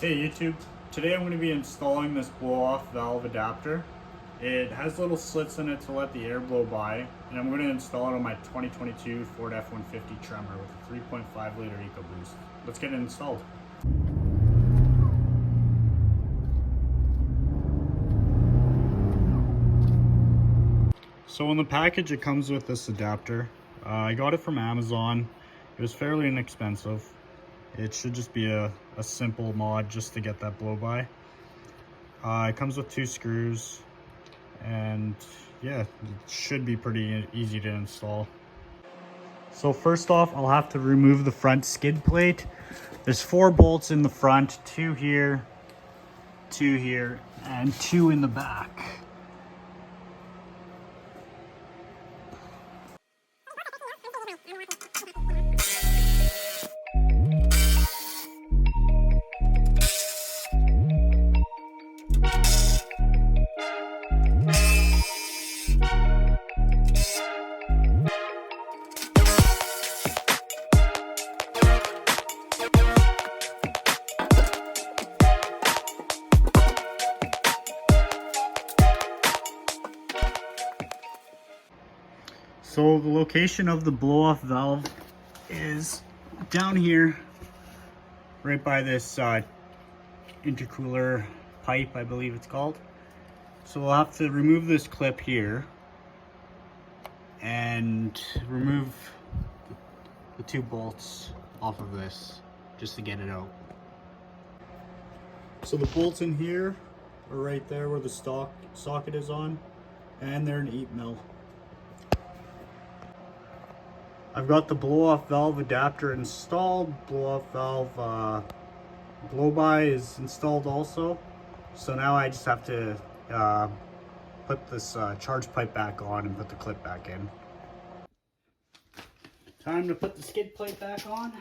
Hey YouTube, today I'm going to be installing this blow-off valve adapter. It has little slits in it to let the air blow by, and I'm going to install it on my 2022 Ford F150 Tremor with a 3.5 liter EcoBoost. Let's get it installed. So in the package it comes with this adapter. I got it from Amazon. It was fairly inexpensive. It should just be a simple mod just to get that blow by. It comes with 2 screws, and yeah, it should be pretty easy to install. So first off, I'll have to remove the front skid plate. There's 4 bolts in the front, 2 here, 2 here, and 2 in the back. So the location of the blow-off valve is down here, right by this intercooler pipe, I believe it's called. So we'll have to remove this clip here and remove the 2 bolts off of this just to get it out. So the bolts in here are right there where the socket is on, and they're an 8mm. I've got the blow-off valve adapter installed. Blow-off valve blow-by is installed also. So now I just have to put this charge pipe back on and put the clip back in. Time to put the skid plate back on.